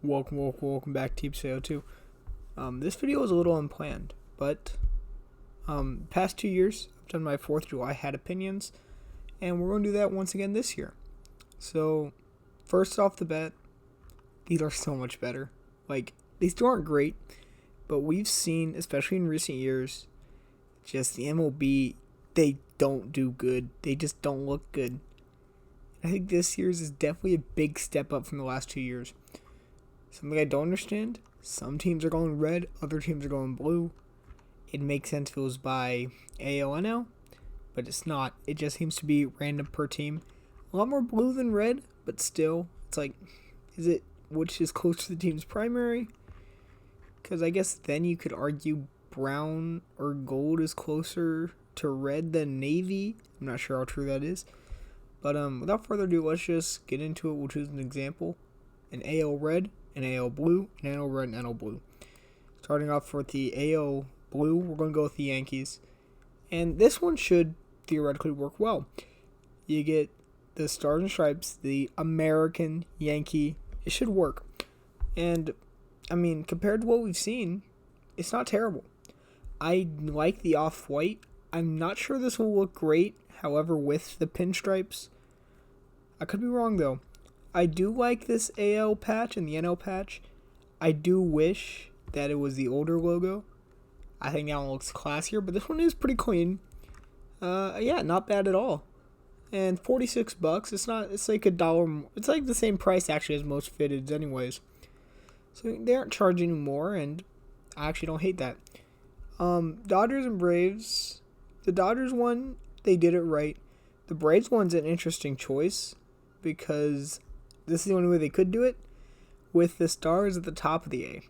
Welcome back, Team CO2. This video is a little unplanned, but past 2 years, I've done my 4th of July hat opinions, and we're going to do that once again this year. So, first off the bat, these are so much better. Like, these still aren't great, but we've seen, especially in recent years, just the MLB, they don't do good. They just don't look good. I think this year's is definitely a big step up from the last 2 years. Something I don't understand, some teams are going red, other teams are going blue. It makes sense if it was by ALNL, but it's not. It just seems to be random per team. A lot more blue than red, but still, it's like, is it which is close to the team's primary? Because I guess then you could argue brown or gold is closer to red than navy. I'm not sure how true that is. But without further ado, let's just get into it. We'll choose an example. An AL red, an AL blue, an NL red, and NL blue. Starting off with the AL blue, we're going to go with the Yankees. And this one should theoretically work well. You get the stars and stripes, the American Yankee. It should work. And, I mean, compared to what we've seen, it's not terrible. I like the off-white. I'm not sure this will look great, however, with the pinstripes. I could be wrong, though. I do like this AL patch and the NL patch. I do wish that it was the older logo. I think that one looks classier, but this one is pretty clean. Yeah, not bad at all. And $46, it's like $1. It's like the same price actually as most fitteds anyways. So they aren't charging more, and I actually don't hate that. Dodgers and Braves. The Dodgers one, they did it right. The Braves one's an interesting choice because this is the only way they could do it, with the stars at the top of the A.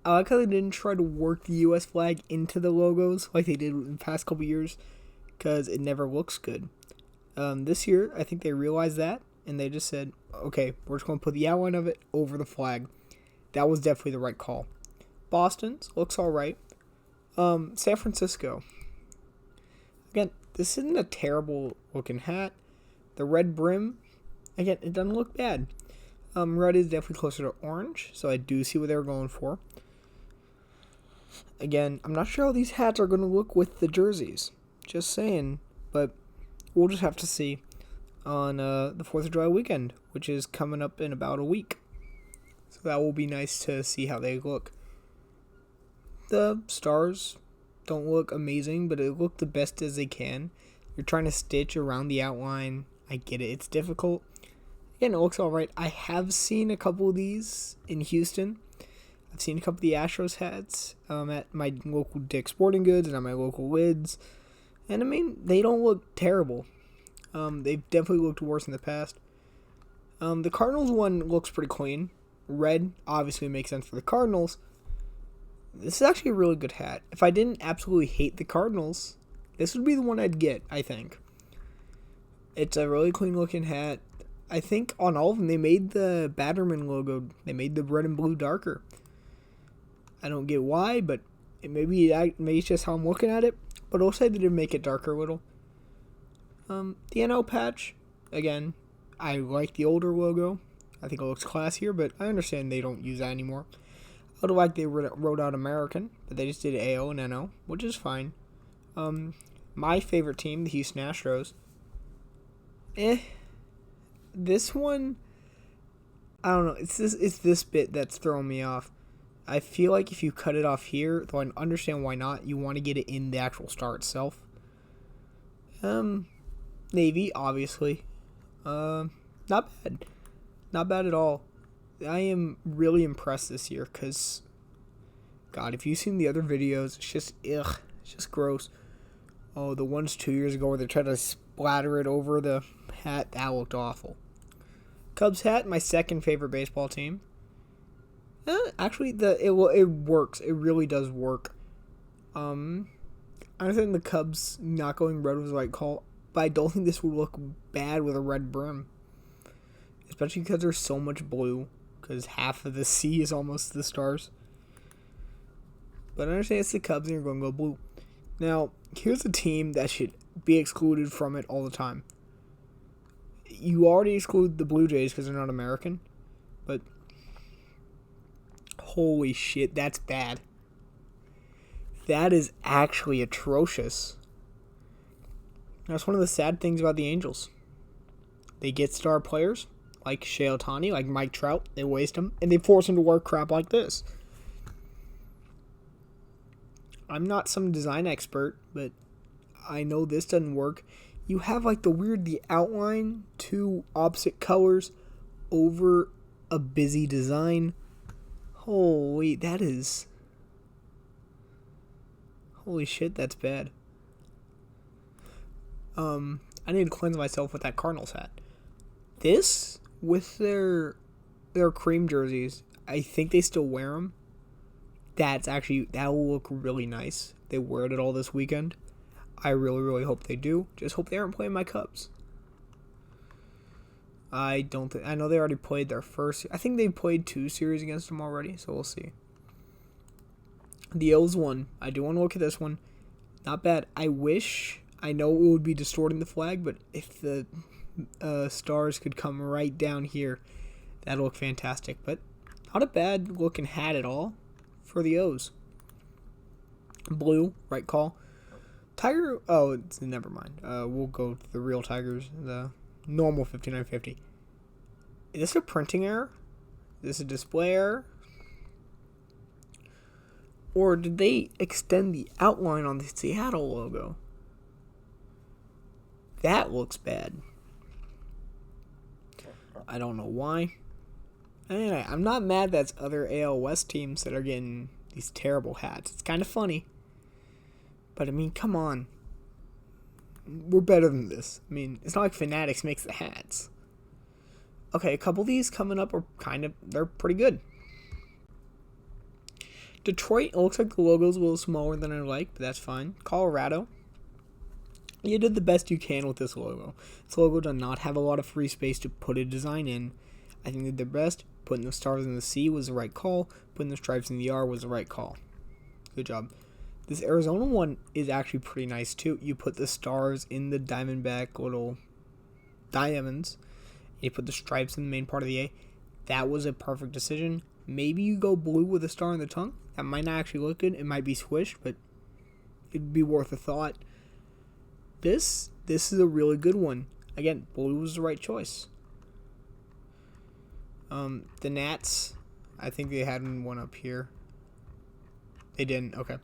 I like how they didn't try to work the U.S. flag into the logos like they did in the past couple years, because it never looks good. This year, I think they realized that, and they just said, okay, we're just going to put the outline of it over the flag. That was definitely the right call. Boston's looks alright. San Francisco. Again, this isn't a terrible looking hat. The red brim, again, it doesn't look bad. Red is definitely closer to orange, so I do see what they were going for. Again, I'm not sure how these hats are going to look with the jerseys. Just saying, but we'll just have to see on the 4th of July weekend, which is coming up in about a week. So that will be nice to see how they look. The stars don't look amazing, but it look the best as they can. You're trying to stitch around the outline. I get it. It's difficult. Again, it looks alright. I have seen a couple of these in Houston. I've seen a couple of the Astros hats at my local Dick's Sporting Goods and at my local Lids. And, I mean, they don't look terrible. They've definitely looked worse in the past. The Cardinals one looks pretty clean. Red obviously makes sense for the Cardinals. This is actually a really good hat. If I didn't absolutely hate the Cardinals, this would be the one I'd get, I think. It's a really clean looking hat. I think on all of them, they made the Batterman logo, they made the red and blue darker. I don't get why, but maybe it's just how I'm looking at it. But I'll say they did make it darker a little. The NL patch, again, I like the older logo. I think it looks classier, but I understand they don't use that anymore. I would have liked they wrote out American, but they just did AO and NO, which is fine. My favorite team, the Houston Astros. This one, I don't know. It's this bit that's throwing me off. I feel like if you cut it off here, though I understand why not, you want to get it in the actual star itself. Navy, obviously. Not bad. Not bad at all. I am really impressed this year because, God, if you've seen the other videos, it's just, ugh. It's just gross. Oh, the ones 2 years ago where they tried to splatter it over the hat, that looked awful. Cubs hat, my second favorite baseball team. Actually, it works. It really does work. I think the Cubs not going red was the right call, but I don't think this would look bad with a red brim. Especially because there's so much blue, because half of the sea is almost the stars. But I understand it's the Cubs and you're going to go blue. Now, here's a team that should be excluded from it all the time. You already exclude the Blue Jays because they're not American, but Holy shit, that's bad. That is actually atrocious. That's one of the sad things about the Angels. They get star players like Shohei Ohtani, like Mike Trout. They waste them, and they force them to work crap like this. I'm not some design expert, but I know this doesn't work. You have like the outline, two opposite colors over a busy design. Holy shit, that's bad. I need to cleanse myself with that Cardinals hat. This, with their cream jerseys, I think they still wear them. That will look really nice. They wear it all this weekend. I really, really hope they do. Just hope they aren't playing my Cubs. I know they already played their first. I think they played 2 series against them already, so we'll see. The O's won. I do want to look at this one. Not bad. I know it would be distorting the flag, but if the stars could come right down here, that'd look fantastic. But not a bad looking hat at all for the O's. Blue, right call. Tiger, never mind. We'll go to the real Tigers, the normal 5950. Is this a printing error? Is this a display error? Or did they extend the outline on the Seattle logo? That looks bad. I don't know why. Anyway, I'm not mad that's other AL West teams that are getting these terrible hats. It's kind of funny. But, I mean, come on. We're better than this. I mean, it's not like Fanatics makes the hats. Okay, a couple of these coming up are they're pretty good. Detroit, it looks like the logo's a little smaller than I like, but that's fine. Colorado, you did the best you can with this logo. This logo does not have a lot of free space to put a design in. I think they did their best. Putting the stars in the C was the right call. Putting the stripes in the R was the right call. Good job. This Arizona one is actually pretty nice too. You put the stars in the Diamondback little diamonds. You put the stripes in the main part of the A. That was a perfect decision. Maybe you go blue with a star in the tongue. That might not actually look good. It might be squished, but it'd be worth a thought. This is a really good one. Again, blue was the right choice. The Nats, I think they had one up here. They didn't. Okay.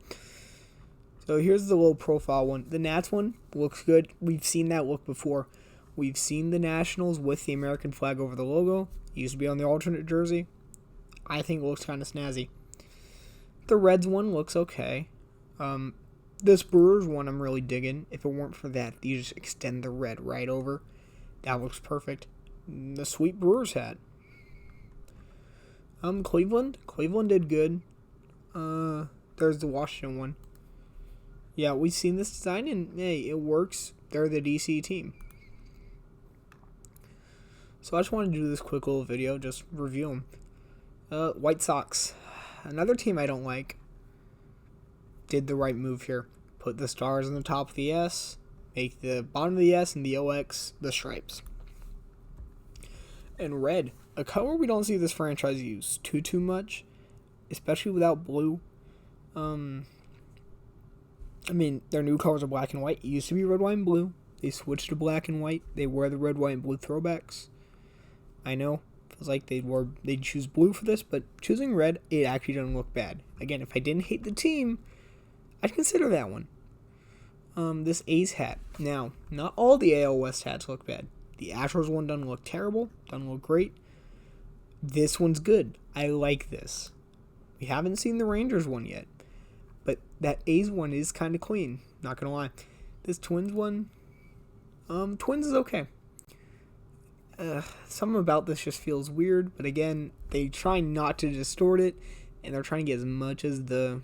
So here's the little profile one. The Nats one looks good. We've seen that look before. We've seen the Nationals with the American flag over the logo. It used to be on the alternate jersey. I think it looks kind of snazzy. The Reds one looks okay. This Brewers one I'm really digging. If it weren't for that, you just extend the red right over. That looks perfect. The sweet Brewers hat. Cleveland did good. There's the Washington one. Yeah, we've seen this design and hey, it works. They're the DC team. So I just wanted to do this quick little video, just review them. White Sox, another team I don't like, did the right move here. Put the stars on the top of the S, make the bottom of the S and the OX the stripes. And red, a color we don't see this franchise use too much, especially without blue. I mean, their new colors are black and white. It used to be red, white, and blue. They switched to black and white. They wear the red, white, and blue throwbacks. I know, feels like they'd choose blue for this, but choosing red, it actually doesn't look bad. Again, if I didn't hate the team, I'd consider that one. This A's hat. Now, not all the AL West hats look bad. The Astros one doesn't look terrible, doesn't look great. This one's good. I like this. We haven't seen the Rangers one yet, but that A's one is kind of clean, not gonna lie. This Twins one, Twins is okay. Something about this just feels weird, but again, they try not to distort it, and they're trying to get as much of the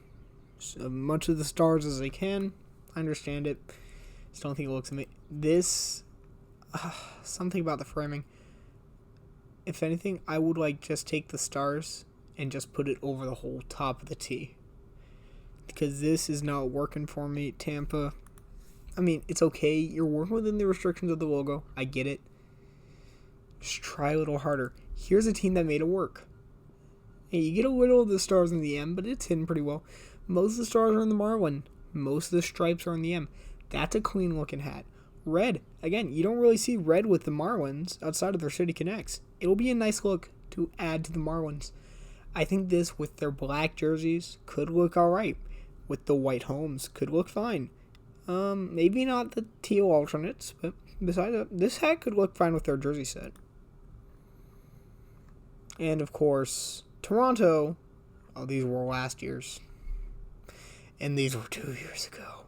stars as they can. I understand it. Just don't think it looks amazing. This, something about the framing. If anything, I would just take the stars and just put it over the whole top of the T. Because this is not working for me, Tampa. I mean, it's okay. You're working within the restrictions of the logo. I get it. Just try a little harder. Here's a team that made it work. Hey, you get a little of the stars in the M, but it's hidden pretty well. Most of the stars are in the Marlin. Most of the stripes are in the M. That's a clean looking hat. Red. Again, you don't really see red with the Marlins outside of their City Connects. It'll be a nice look to add to the Marlins. I think this with their black jerseys could look alright. With the white homes could look fine. Maybe not the teal alternates, but besides that, this hat could look fine with their jersey set. And of course, Toronto. Oh, these were last year's. And these were 2 years ago.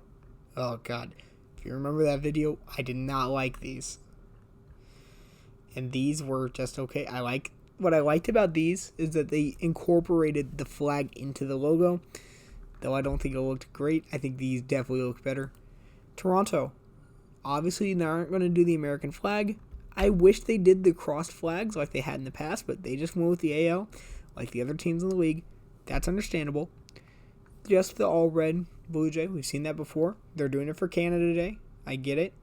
Oh, God. If you remember that video, I did not like these. And these were just okay. What I liked about these is that they incorporated the flag into the logo. Though I don't think it looked great. I think these definitely look better. Toronto. Obviously, they aren't going to do the American flag. I wish they did the crossed flags like they had in the past, but they just went with the AL like the other teams in the league. That's understandable. Just the all-red Blue Jay. We've seen that before. They're doing it for Canada Day. I get it.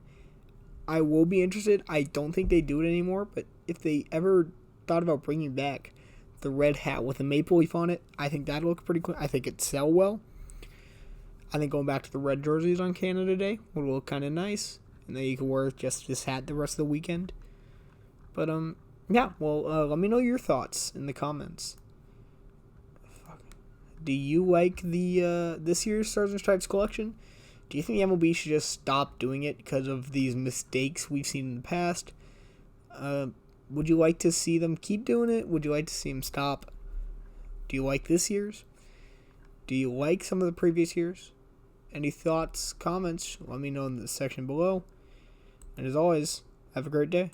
I will be interested. I don't think they do it anymore, but if they ever thought about bringing back the red hat with a maple leaf on it, I think that'd look pretty cool. I think it'd sell well. I think going back to the red jerseys on Canada Day would look kind of nice. And then you could wear just this hat the rest of the weekend. But, yeah. Well, let me know your thoughts in the comments. Do you like the this year's Stars and Stripes collection? Do you think the MLB should just stop doing it because of these mistakes we've seen in the past? Would you like to see them keep doing it? Would you like to see them stop? Do you like this year's? Do you like some of the previous years? Any thoughts, comments? Let me know in the section below. And as always, have a great day.